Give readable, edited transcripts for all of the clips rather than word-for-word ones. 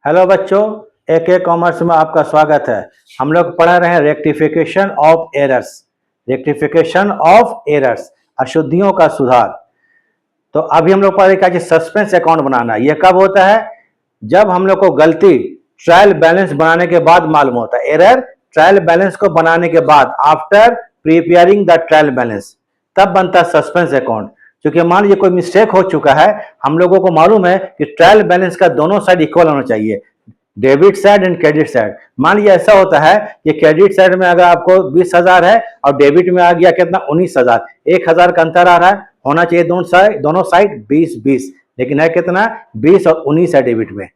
Hello बच्चों, AK commerce में आपका स्वागत है। हम लोग पढ़ा रहे हैं rectification of errors. Rectification of errors, अशुद्धियों का सुधार। तो अभी हम लोग पढ़ रहे हैं सस्पेंस अकाउंट बनाना। यह कब होता है? जब हम लोग को गलती ट्रायल बैलेंस बनाने के बाद मालूम होता है। एरर ट्रायल बैलेंस को बनाने के बाद, after preparing the trial balance, तब बनता है सस्पेंस अकाउंट। क्योंकि मान लीजिए कोई मिस्टेक हो चुका है, हम लोगों को मालूम है कि ट्रायल बैलेंस का दोनों साइड इक्वल होना चाहिए, debit side and credit side. मान लीजिए ऐसा होता है कि क्रेडिट साइड में अगर आपको 20,000 है और डेबिट में आ गया कितना 19,000, 1,000 का अंतर आ रहा है। होना चाहिए दोनों साइड 20-20, लेकिन है कितना 20 और 19 है डेबिट में।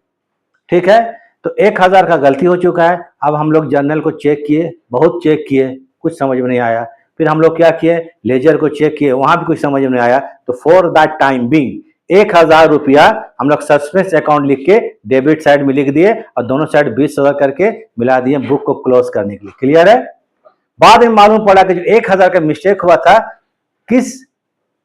ठीक है, तो 1,000 का गलती हो चुका है। अब हम लोग जर्नल को चेक किए, बहुत चेक किए, कुछ समझ में नहीं आया। फिर हम लोग क्या किए, लेजर को चेक किए, वहां भी कुछ समझ में नहीं आया। तो फॉर दैट टाइम बिंग 1,000 रुपया हम लोग सस्पेंस अकाउंट लिख के डेबिट साइड में लिख दिए और दोनों साइड 20,000 करके मिला दिए बुक को क्लोज करने के लिए। क्लियर है? बाद में मालूम पड़ा कि जो 1,000 का मिस्टेक हुआ था, किस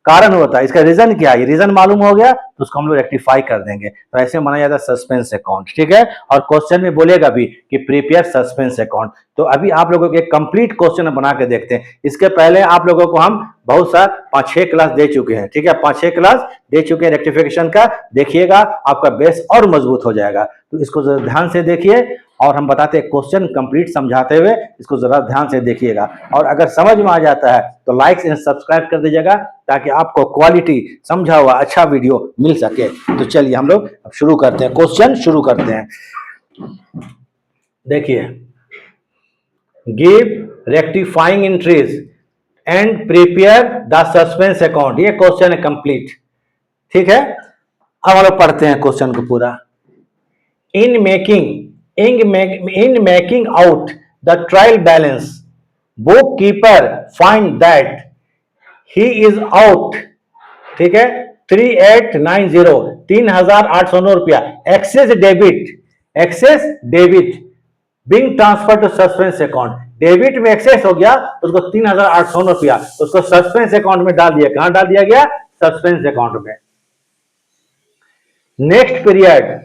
कारण होता है, इसका रीजन क्या है, रीजन मालूम हो गया तो उसको हम लोग रेक्टिफाई कर देंगे। तो ऐसे बनाया जाता है सस्पेंस अकाउंट। ठीक है, और क्वेश्चन में बोलेगा भी कि प्रिपेयर सस्पेंस अकाउंट। तो अभी आप लोगों को एक कंप्लीट क्वेश्चन बना के देखते हैं। इसके पहले आप लोगों को हम बहुत सा 5-6 क्लास दे चुके हैं। ठीक है, 5-6 क्लास दे चुके हैं रेक्टिफिकेशन का। देखिएगा, आपका बेस और मजबूत हो जाएगा। तो इसको जरा ध्यान से देखिए, और हम बताते हैं क्वेश्चन कंप्लीट समझाते हुए, इसको जरा ध्यान से देखिएगा। और अगर समझ में आ जाता है तो लाइक एंड सब्सक्राइब कर दीजिएगा, ताकि आपको क्वालिटी समझा हुआ अच्छा वीडियो मिल सके। तो चलिए हम लोग अब शुरू करते हैं, क्वेश्चन शुरू करते हैं। देखिए, give rectifying entries and prepare the suspense account. ये क्वेश्चन है कंप्लीट। ठीक है, अब हम लोग पढ़ते हैं क्वेश्चन को पूरा। In making out the trial balance, bookkeeper find that he is out, ठीक है, 3890, 3,809 रुपया excess debit being transfer to suspense account. Debit में एक्सेस हो गया, उसको 3,809 रुपया उसको सस्पेंस अकाउंट में डाल दिया। कहां डाल दिया गया? सस्पेंस अकाउंट में। नेक्स्ट पीरियड,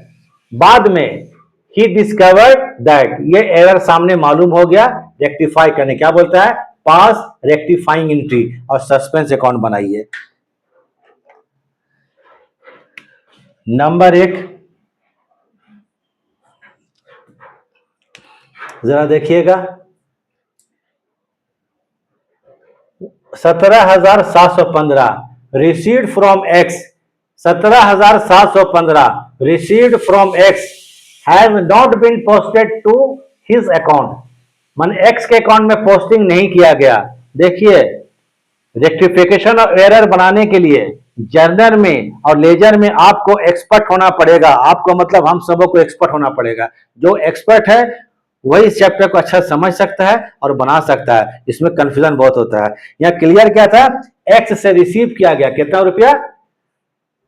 बाद में ही डिस्कवर्ड दैट, ये एरर सामने मालूम हो गया, रेक्टिफाई करने क्या बोलता है, पास रेक्टिफाइंग एंट्री और सस्पेंस अकाउंट बनाइए। नंबर 1 जरा देखिएगा, 17,715 received from X. 17,715 received from X has not been posted to his account. मन एक्स के अकाउंट में पोस्टिंग नहीं किया गया। देखिए, रेक्टिफिकेशन और एरर बनाने के लिए जर्नल में और लेजर में आपको एक्सपर्ट होना पड़ेगा। आपको मतलब हम सबों को एक्सपर्ट होना पड़ेगा। जो एक्सपर्ट है वही इस चैप्टर को अच्छा समझ सकता है और बना सकता है। इसमें कंफ्यूजन बहुत होता है। यहाँ क्लियर क्या था, एक्स से रिसीव किया गया कितना रुपया,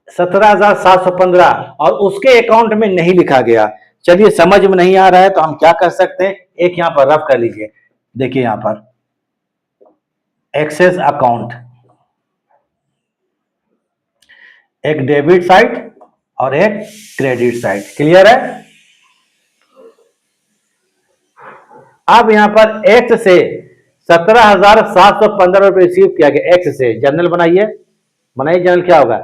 17,715, और उसके अकाउंट में नहीं लिखा गया। चलिए, समझ में नहीं आ रहा है तो हम क्या कर सकते हैं, एक यहां पर रफ कर लीजिए। देखिए, यहां पर एक्सेस अकाउंट, एक डेबिट साइड और एक क्रेडिट साइड। क्लियर है? अब यहां पर एक्स से 17,715 रुपए रिसीव किया गया। एक्स से जर्नल बनाइए, जर्नल क्या होगा,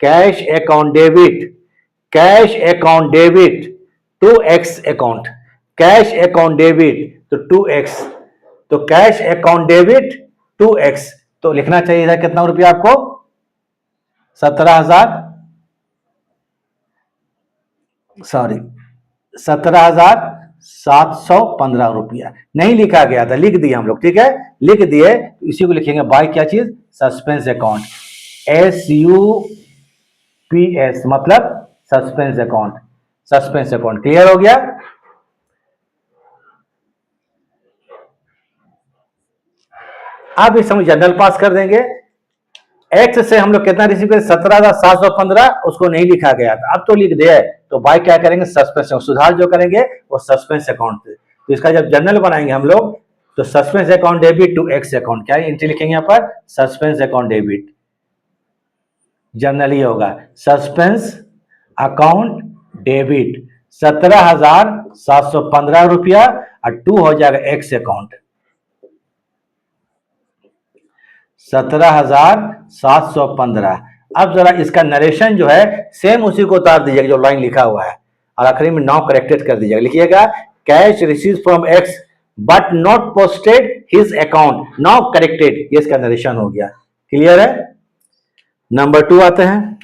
cash account debit, cash account debit to X account, cash account debit तो 2x, तो कैश अकाउंट डेबिट 2x। तो लिखना चाहिए था कितना रुपया आपको, 17,715 रुपया नहीं लिखा गया था, लिख दिए हम लोग। ठीक है, लिख दिए, इसी को लिखेंगे बाय क्या चीज, सस्पेंस अकाउंट, SUPS मतलब suspense account, suspense account. Clear हो गया? अब इस हम जनरल पास कर देंगे। एक्स से हम लोग कितना रिसीव करें, 17,715, उसको नहीं लिखा गया था, अब तो लिख दिया। तो बाय क्या करेंगे, सस्पेंस, सुधार जो करेंगे वो सस्पेंस अकाउंट से। तो इसका जब जनरल बनाएंगे हम लोग, तो suspense account debit to X account, क्या एंट्री लिखेंगे यहाँ पर, सस्पेंस अकाउंट डेबिट। जनरल ही होगा सस्पेंस अकाउंट डेबिट, 17,715 रुपया और 2 हो जाएगा एक्स अकाउंट 17,715। अब जरा इसका नरेशन जो है सेम उसी को उतार दीजिएगा जो लाइन लिखा हुआ है और आखिरी में नाउ करेक्टेड कर दीजिएगा। लिखिएगा cash receive from x but not posted his account now corrected. ये इसका नरेशन हो गया। क्लियर है। नंबर 2 आते हैं।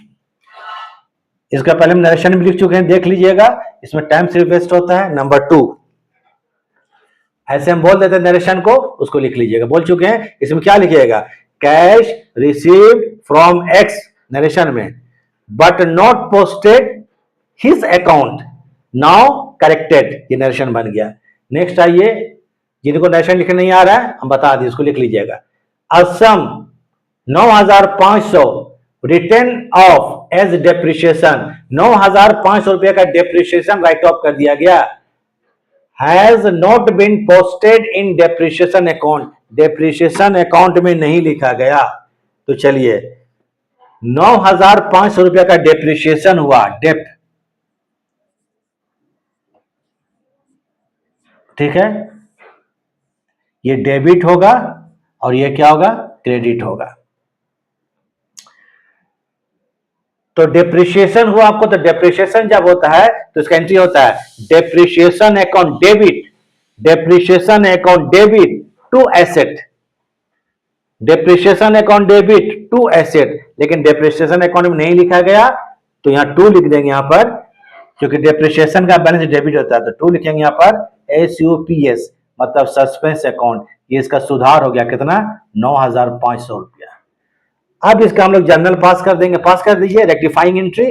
इसका पहले हम नरेशन भी लिख चुके हैं, देख लीजिएगा, इसमें टाइम सिर्फ वेस्ट होता है। नंबर 2 ऐसे हम बोल देते हैं नरेशन को, उसको लिख लीजिएगा। बोल चुके हैं। इसमें क्या लिखिएगा, cash receive from X narration में but not posted his account now corrected. ये नरेशन बन गया। नेक्स्ट आइए, जिनको नरेशन लिखने नहीं आ रहा है हम बता दें, इसको लिख लीजिएगा। A sum 9,500 written off as depreciation, 9,500 रुपए का डेप्रिशिएशन राइट ऑफ कर दिया गया। Has not been posted in depreciation account, depreciation account में नहीं लिखा गया। तो चलिए 9,500 रुपया का डेप्रिशिएशन हुआ, डेप, ठीक है, ये डेबिट होगा और ये क्या होगा, क्रेडिट होगा। तो डेप्रिशिएशन हुआ आपको, तो डेप्रिशिएशन जब होता है तो इसका एंट्री होता है depreciation account debit, depreciation account debit to asset, depreciation account debit to asset. लेकिन डेप्रिशिएशन अकाउंट में नहीं लिखा गया तो यहां 2 लिख देंगे यहां पर, क्योंकि डेप्रिशिएशन का बैलेंस डेबिट होता है। तो 2 लिखेंगे यहां पर SUPS, मतलब सस्पेंस अकाउंट। ये इसका सुधार हो गया कितना, 9,500 रुपया। अब इसका हम लोग जर्नल पास कर देंगे। पास कर दीजिए rectifying entry,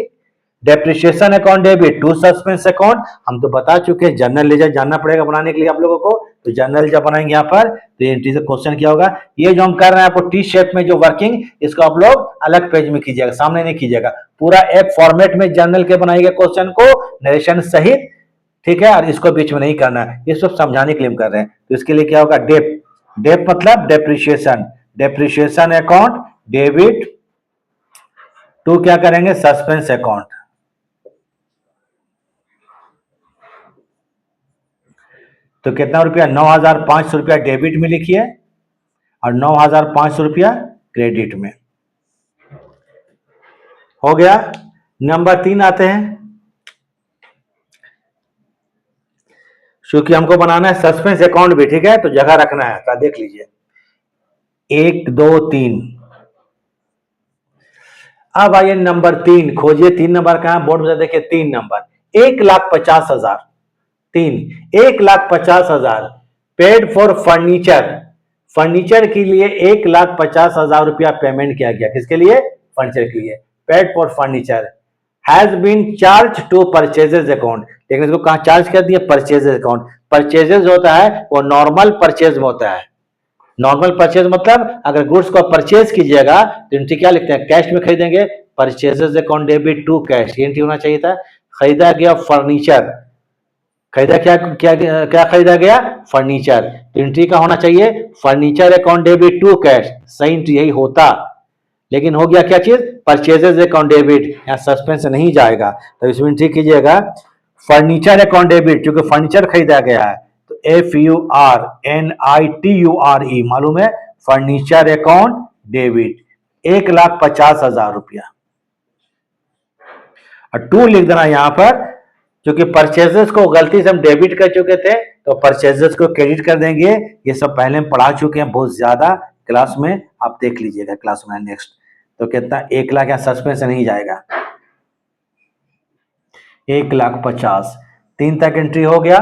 depreciation account debit to suspense account. हम तो बता चुके हैं, जर्नल लेजर जानना पड़ेगा बनाने के लिए आप लोगों को। तो जर्नल जब बनाएंगे यहाँ पर तो एंट्री से क्वेश्चन क्या होगा, ये जो हम कर रहे हैं आपको टी शेप में जो वर्किंग, इसको आप लोग अलग पेज में कीजिएगा, सामने नहीं कीजिएगा। पूरा एक फॉर्मेट में जर्नल के बनाइएगा क्वेश्चन को नरेशन सहित, ठीक है, और इसको बीच में नहीं करना है। ये सब समझाने के लिए हम कर रहे हैं। तो इसके लिए क्या होगा, डेप, डेप मतलब depreciation, depreciation account debit to क्या करेंगे, सस्पेंस अकाउंट। तो कितना रुपया, 9,500 रुपया डेबिट में लिखिए और 9,500 रुपया क्रेडिट में। हो गया। नंबर 3 आते हैं। क्योंकि हमको बनाना है सस्पेंस अकाउंट भी, ठीक है, तो जगह रखना है। तो देख लीजिए 1 2 3। अब आइए नंबर 3 खोजिए। 3 नंबर कहां, बोर्ड में देखिए 3 number, 1,50,000, 3 1,50,000 paid for furniture, furniture के लिए 1,50,000 रुपया पेमेंट किया गया। किसके लिए, फर्नीचर के लिए, paid for furniture. Has been charge to purchases account, लेकिन इसको कहां चार्ज कर दिया, परचेजेज अकाउंट। परचेजेज होता है वो नॉर्मल परचेज में होता है। नॉर्मल परचेज मतलब अगर गुड्स को परचेज कीजिएगा तो एंट्री क्या लिखते हैं, कैश में खरीदेंगे, purchases account debit to cash, entry होना चाहिए था। खरीदा गया फर्नीचर, खरीदा क्या क्या क्या खरीदा गया, फर्नीचर, तो एंट्री का होना चाहिए furniture account debit to cash, सही एंट्री यही होता। लेकिन हो गया क्या चीज, परचेजेज अकाउंट डेबिट, यहाँ सस्पेंस नहीं जाएगा। तो इसमें एंट्री कीजिएगा फर्नीचर अकाउंट डेबिट, क्योंकि फर्नीचर खरीदा गया है। तो FURNITURE मालूम है, फर्नीचर अकाउंट डेबिट 1,50,000 रुपया। और 2 लिख देना यहां पर, क्योंकि परचेजेस को गलती से हम डेबिट कर चुके थे तो परचेजेस को क्रेडिट कर देंगे। ये सब पहले हम पढ़ा चुके हैं बहुत ज्यादा क्लास में, आप देख लीजिएगा क्लास में नेक्स्ट। तो कितना, 1,00,000 या सस्पेंस से नहीं जाएगा, 1,50,000। 3 तक एंट्री हो गया।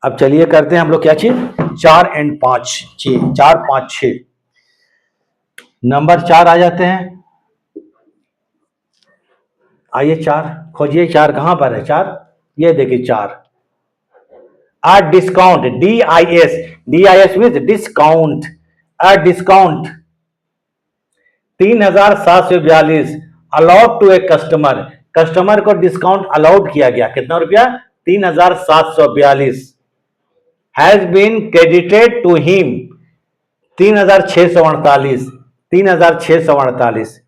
अब चलिए करते हैं हम लोग क्या चीज, 4 और 5, 4 5 6। नंबर 4 आ जाते हैं। आइए 4 खोजिए। 4 कहां पर है, 4 ये देखिए 4, a discount, DIS, DIS means discount, a discount 3,742 allowed to a customer, customer को डिस्काउंट अलाउड किया गया। कितना रुपया, 3,742। Has been credited to him 3,648, 3,648।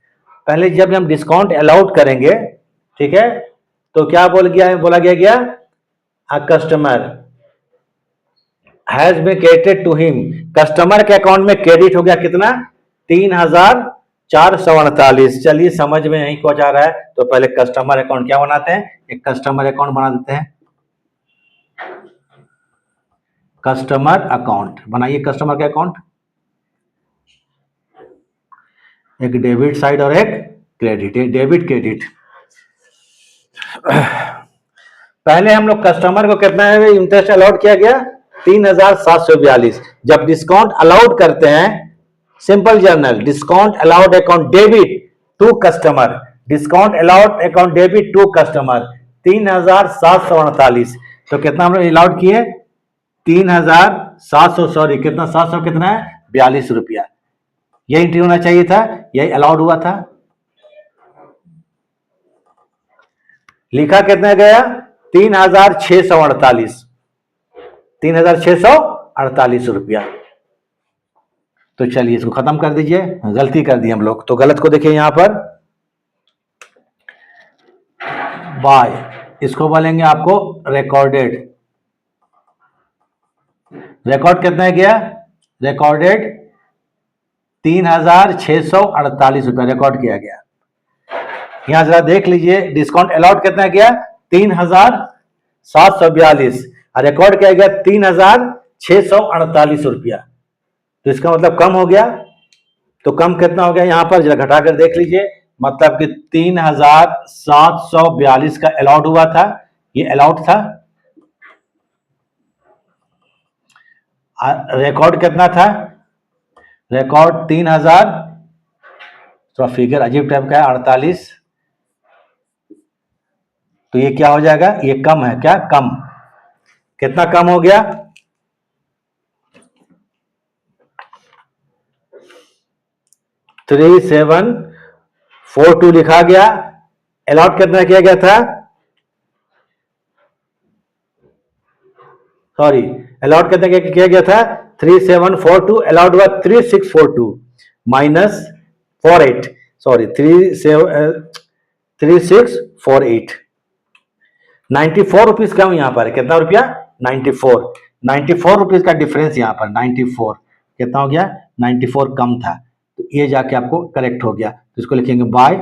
पहले जब हम डिस्काउंट अलाउड करेंगे, ठीक है, तो क्या बोला गया a customer has been credited to him, customer के अकाउंट में क्रेडिट हो गया कितना 3448। चलिए समझ में नहीं पहुंच आ रहा है तो पहले कस्टमर अकाउंट क्या बनाते हैं, एक कस्टमर अकाउंट बना देते हैं। कस्टमर अकाउंट बनाइए, कस्टमर का अकाउंट, एक डेबिट साइड और एक क्रेडिट, एक डेबिट क्रेडिट। पहले हम लोग कस्टमर को कितना इंटरेस्ट अलाउड किया गया 3742। जब डिस्काउंट अलाउड करते हैं, simple journal, discount allowed account debit to customer, discount allowed account debit to customer 3748। तो कितना हम लोग अलाउड किए 3700, सॉरी कितना 700 कितना है 42 रुपया, यही एंट्री होना चाहिए था, यही अलाउड हुआ था। लिखा कितना गया 3648, 3648 रुपया। तो चलिए इसको खत्म कर दीजिए, गलती कर दी हम लोग, तो गलत को देखिए यहां पर बाय, इसको बोलेंगे आपको रिकॉर्डेड, रिकॉर्ड कितना गया रिकॉर्डेड 3648 रुपया रिकॉर्ड किया गया। यहां जरा देख लीजिए डिस्काउंट अलाउड कितना गया 3742 और रिकॉर्ड किया गया 3648 रुपया। तो इसका मतलब कम हो गया, तो कम कितना हो गया यहां पर जरा घटाकर देख लीजिए, मतलब कि 3742 का अलाउड हुआ था, ये अलाउड था। रिकॉर्ड कितना था, रिकॉर्ड 3000, थोड़ा फिगर अजीब टाइप का है 48, तो ये क्या हो जाएगा, ये कम है, क्या कम, कितना कम हो गया 3742 लिखा गया, अलाउड कितना किया गया था, सॉरी अलाउड कितना किया गया था 3742, अलाउड हुआ 3642 माइनस 48, सॉरी 3648, 94 रुपीज कम यहां पर, कितना रुपया 94 रुपीज का डिफरेंस यहां पर 94, कितना हो गया 94 कम था, तो ये जाके आपको करेक्ट हो गया, तो इसको लिखेंगे बाय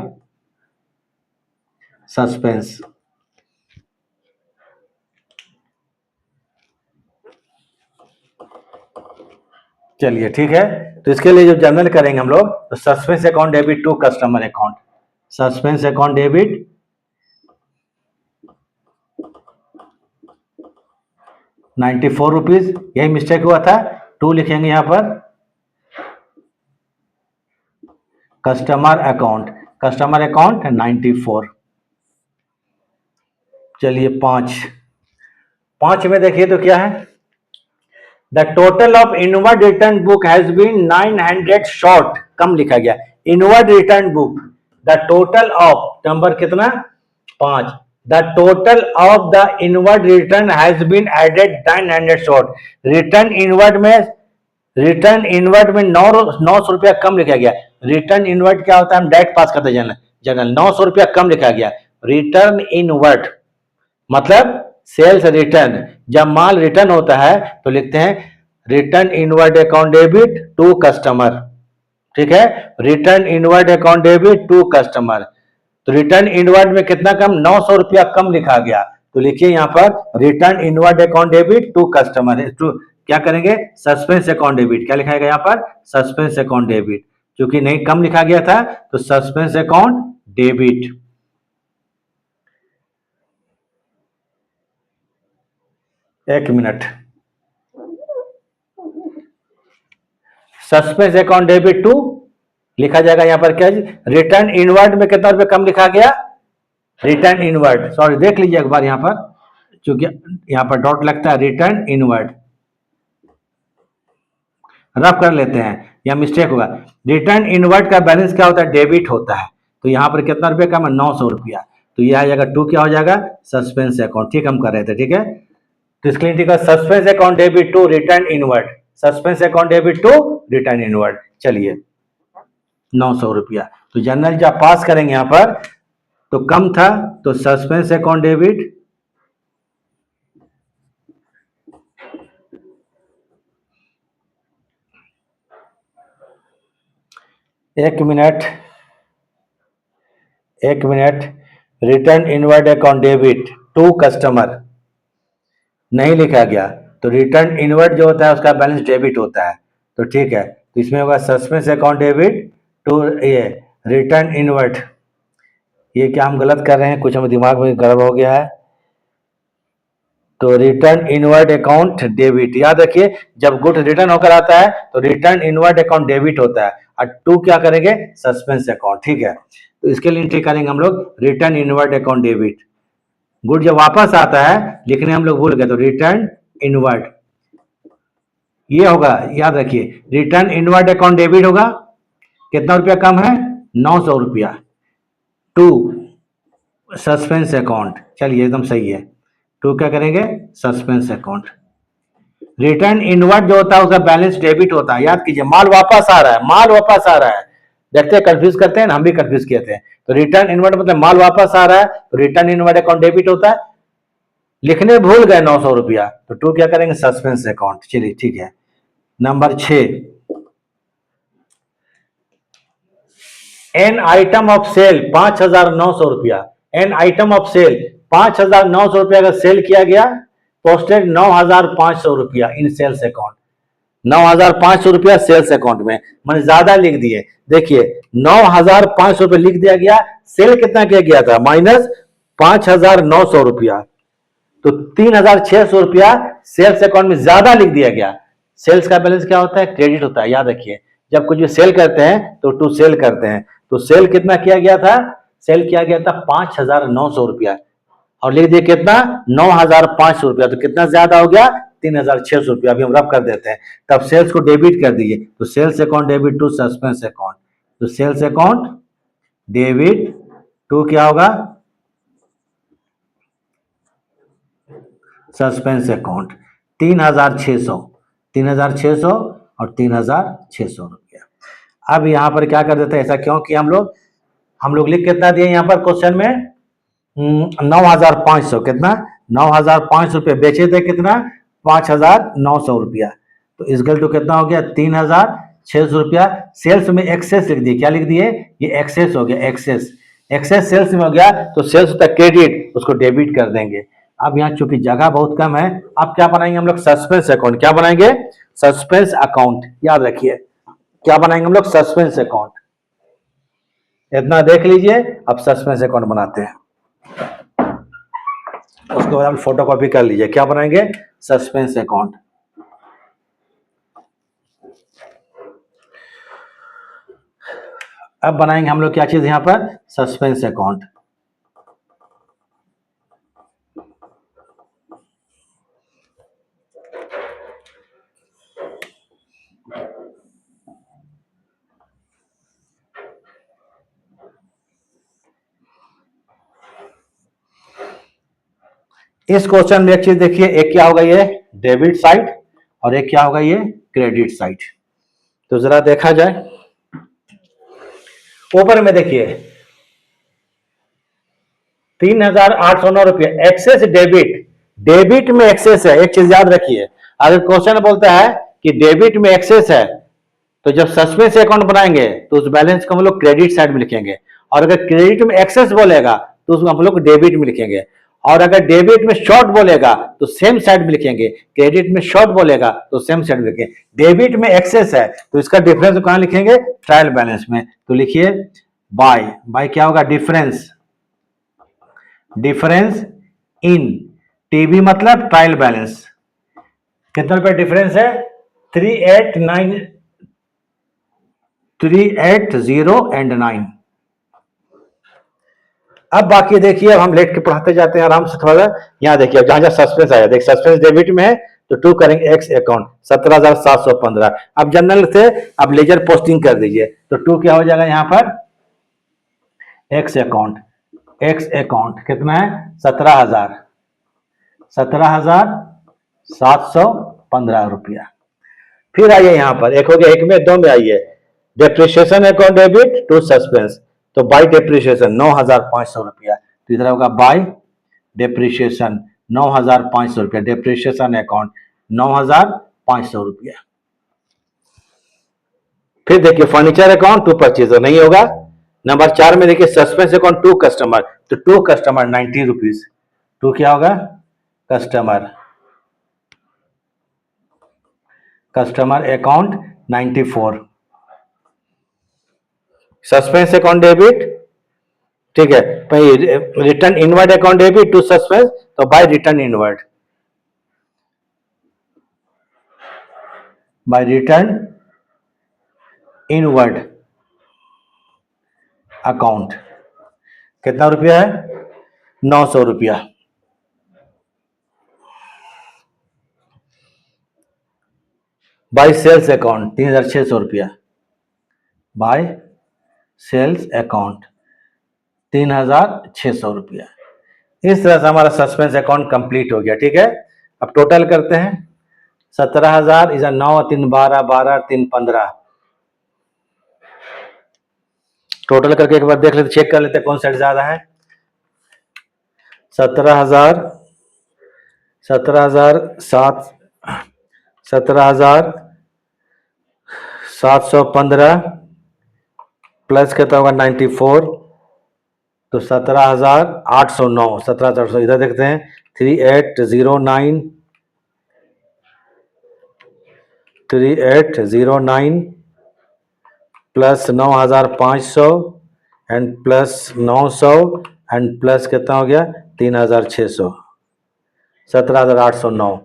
सस्पेंस। चलिए ठीक है, तो इसके लिए जो जर्नल करेंगे हम लोग, तो suspense account debit to customer account, suspense account debit 94 rupees, यही मिस्टेक हुआ था, 2 लिखेंगे यहां पर, कस्टमर अकाउंट 94। चलिए 5 में देखिए तो क्या है, the total of inward return book has been 900 short, कम लिखा गया inward return book, the total of number कितना 5, the total of the inward return has been added 900 short, return inward में 900 रुपया कम लिखा गया, रिटर्न इनवर्ड क्या होता है, हम डायरेक्ट पास करते हैं जनरल, 900 रुपया कम लिखा गया, रिटर्न इनवर्ड मतलब सेल्स रिटर्न, जब माल रिटर्न होता है तो लिखते हैं return inward account debit to customer, ठीक है, return inward account debit to customer, तो रिटर्न इनवर्ड में कितना कम 900 रुपया कम लिखा गया, तो लिखिए यहां पर return inward account debit to customer, क्या करेंगे सस्पेंस अकाउंट डेबिट, क्या लिखा गया यहां पर सस्पेंस अकाउंट डेबिट, क्योंकि नहीं कम लिखा गया था तो सस्पेंस अकाउंट डेबिट। एक minute, suspense account debit to लिखा जाएगा यहां पर क्या, रिटर्न इनवर्ड में कितना रुपया कम लिखा गया, रिटर्न इनवर्ड, सॉरी देख लीजिए एक बार यहां पर, क्योंकि यहां पर डॉट लगता है, रिटर्न इनवर्ड रफ कर लेते हैं, यह मिस्टेक होगा, रिटर्न इनवर्ड का बैलेंस क्या होता है, डेबिट होता है, तो यहां पर कितना रुपया कम है 900 रुपया, तो यह आ जाएगा 2 क्या हो जाएगा सस्पेंस अकाउंट, ठीक हम कर रहे थे, ठीक है, तो इसके लिए ठीक है suspense account debit to return inward, suspense account debit to return inward. चलिए 900 रुपया, तो जनरल जब पास करेंगे यहां पर तो कम था तो सस्पेंस अकाउंट डेबिट, एक minute, return inward account debit to customer नहीं लिखा गया, तो रिटर्न इनवर्ड जो होता है उसका बैलेंस डेबिट होता है, तो ठीक है, तो इसमें होगा सस्पेंस अकाउंट डेबिट टू ये रिटर्न इनवर्ड। ये क्या हम गलत कर रहे हैं, कुछ हमें दिमाग में गड़बड़ हो गया है। तो रिटर्न इनवर्ड अकाउंट डेबिट, याद रखिए जब गुड रिटर्न होकर आता है तो रिटर्न इनवर्ड अकाउंट डेबिट होता है, और टू क्या करेंगे, सस्पेंस अकाउंट, ठीक है। तो इसके लिए एंट्री करेंगे हम लोग return inward account debit. Good जब वापस आता है लिखने हम लोग भूल गए, तो रिटर्न इनवर्ड ये होगा, याद रखिए रिटर्न इनवर्ड अकाउंट डेबिट होगा, कितना रुपया कम है, 900 रुपया, टू सस्पेंस अकाउंट, चलिए एकदम सही है, टू क्या करेंगे, सस्पेंस अकाउंट। रिटर्न इनवर्ड जो होता है उसका बैलेंस डेबिट होता है, याद कीजिए माल वापस आ रहा है, माल वापस आ रहा है, देखते हैं कंफ्यूज करते हैं ना, हम भी कंफ्यूज किए थे। तो रिटर्न इनवर्ड मतलब माल वापस आ रहा है, तो रिटर्न इनवर्ड अकाउंट डेबिट होता है, लिखने भूल गए 900 रुपया, तो टू क्या करेंगे, सस्पेंस अकाउंट। चलिए ठीक है, number 6, an item of sale 5,900 रुपया, एन आइटम ऑफ सेल 5,900 रुपया का सेल किया गया, पोस्टेड 9,500 रुपया इन सेल्स अकाउंट, 9,500 रुपया सेल्स अकाउंट में, मैंने ज्यादा लिख दिए, देखिए 9,500 रुपया लिख दिया गया, सेल कितना किया गया था, माइनस 5,900 रुपया, तो 3,600 रुपया सेल्स अकाउंट में ज्यादा लिख दिया गया। सेल्स का बैलेंस क्या होता है, क्रेडिट होता है, याद रखिए जब कुछ भी सेल करते हैं तो टू सेल करते हैं, तो सेल कितना किया गया था, सेल किया गया था 5,900 रुपया, और लिख दिए कितना, 9,500 रुपया, तो कितना ज्यादा हो गया, 3,600 रुपया, अभी हम रब कर देते हैं, तब सेल्स को डेबिट कर दीजिए, तो sales account debit to suspense account, तो सेल्स अकाउंट डेबिट टू क्या होगा, सस्पेंस अकाउंट, 3,600 और 3,600 रुपया। अब यहां पर क्या कर देते हैं, ऐसा क्यों किया हम लोग लिख कितना दिए यहाँ पर क्वेश्चन में, 9,500, कितना 9,500 रुपये, बेचे थे कितना, 5,900 रुपया, तो इसगल टू कितना हो गया, 3,600 रुपया। सेल्स में एक्सेस लिख दिए, क्या लिख दिए, ये एक्सेस हो गया, एक्सेस, एक्सेस सेल्स में हो गया, तो सेल्स होता है क्रेडिट, उसको डेबिट कर देंगे। अब यहाँ चूंकि जगह बहुत कम है, अब क्या बनाएंगे हम लोग, सस्पेंस अकाउंट, क्या बनाएंगे, सस्पेंस अकाउंट, याद रखिए क्या बनाएंगे हम लोग, सस्पेंस अकाउंट, इतना देख लीजिए, अब सस्पेंस अकाउंट बनाते हैं, उसको हम फोटो कॉपी कर लीजिए, क्या बनाएंगे, सस्पेंस अकाउंट। अब बनाएंगे हम लोग क्या चीज यहां पर, सस्पेंस अकाउंट। इस क्वेश्चन में एक चीज देखिए, एक क्या होगा, ये डेबिट साइड, और एक क्या होगा, ये क्रेडिट साइड। तो जरा देखा जाए, ऊपर में देखिए 3,809 रुपये एक्सेस डेबिट, डेबिट में एक्सेस है, एक चीज याद रखिए, अगर क्वेश्चन बोलता है कि डेबिट में एक्सेस है, तो जब सस्पेंस अकाउंट बनाएंगे तो उस बैलेंस को हम लोग क्रेडिट साइड में लिखेंगे, और अगर क्रेडिट में एक्सेस बोलेगा तो उसको हम लोग डेबिट में लिखेंगे, और अगर डेबिट में शॉर्ट बोलेगा तो सेम साइड में लिखेंगे, क्रेडिट में शॉर्ट बोलेगा तो सेम साइड में लिखेंगे। डेबिट में एक्सेस है तो इसका डिफरेंस कहां लिखेंगे, ट्रायल बैलेंस में, तो लिखिए बाय, बाय क्या होगा, डिफरेंस, डिफरेंस इन टीबी मतलब ट्रायल बैलेंस, कितना रुपया डिफरेंस है, 3,809। अब बाकी देखिए, अब हम लेट के पढ़ाते जाते हैं आराम से थोड़ा, यहाँ देखिए जहां जहां सस्पेंस आया, देख सस्पेंस डेबिट में है तो टू करेंगे एक्स अकाउंट 17,715, अब जनरल से अब लेजर पोस्टिंग कर दीजिए, तो टू क्या हो जाएगा यहाँ पर, एक्स अकाउंट, एक्स अकाउंट कितना है, 17,715 रुपया। फिर आइए यहाँ पर, एक हो गया, एक में दो में आइए, depreciation account debit to suspense, तो बाय डेप्रिसिएशन 9,500 रुपया, तो इधर होगा बाय डेप्रिसिएशन 9,500 रुपया, डेप्रिसिएशन अकाउंट 9,500 रुपया। फिर देखिए फर्नीचर अकाउंट टू परचेजर नहीं होगा। नंबर 4 में देखिए सस्पेंस अकाउंट टू कस्टमर, तो टू कस्टमर 90 रुपीज, टू क्या होगा customer, customer account 94। Suspense account debit, ठीक है, return inward account debit to suspense, तो by return inward, by return inward account कितना रुपया है 900 रुपया। बाय सेल्स अकाउंट 3,600 रुपया, बाय सेल्स अकाउंट 3,600 रुपया। इस तरह से हमारा सस्पेंस अकाउंट कंप्लीट हो गया। ठीक है, अब टोटल करते हैं। 17,000 इज 9 3 12 12 3 15, टोटल करके एक बार देख लेते, चेक कर लेते कौन सा ज्यादा है। 17,000 17,715 प्लस कितना होगा 94, तो 17,809, 17,800 इधर देखते हैं 3809 plus 9,500 and plus 900 and plus कितना हो गया 3,600, 17,809,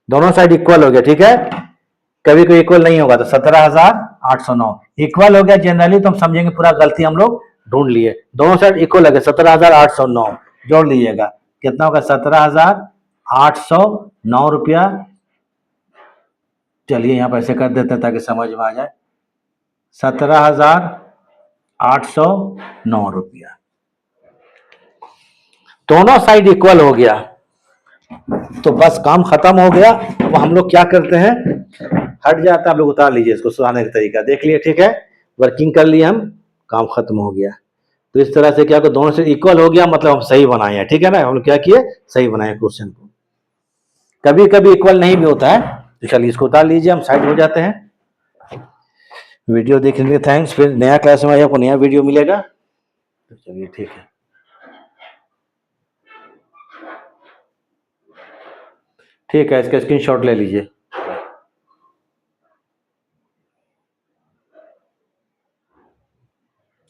दोनों साइड इक्वल हो गया। ठीक है, कभी कोई इक्वल नहीं होगा तो 17,809 इक्वल हो गया। जनरली तो हम समझेंगे पूरा गलती हम लोग ढूंढ लिए, दोनों साइड इक्वल हो गया। 17,809 जोड़ लीजिएगा कितना होगा 17,809 रुपया। चलिए यहां पर ऐसे कर देते हैं ताकि समझ में आ जाए, 17,809 रुपया, दोनों साइड इक्वल हो गया तो बस काम खत्म हो गया। वो हम लोग क्या करते हैं, हट जाता है, आप लोग उतार लीजिए इसको, सुधारने का तरीका देख लिए। ठीक है, वर्किंग कर लिए हम, काम खत्म हो गया। तो इस तरह से क्या को दोनों से इक्वल हो गया, मतलब हम सही बनाए हैं। ठीक है ना, हम लोग क्या किए, सही बनाए क्वेश्चन को। कभी कभी इक्वल नहीं भी होता है, तो चलिए इसको उतार लीजिए, हम साइड हो जाते हैं। वीडियो देखने के लिए थैंक्स। फिर नया क्लास में आपको नया वीडियो मिलेगा, तो चलिए ठीक है। ठीक है, इसका स्क्रीनशॉट ले लीजिए।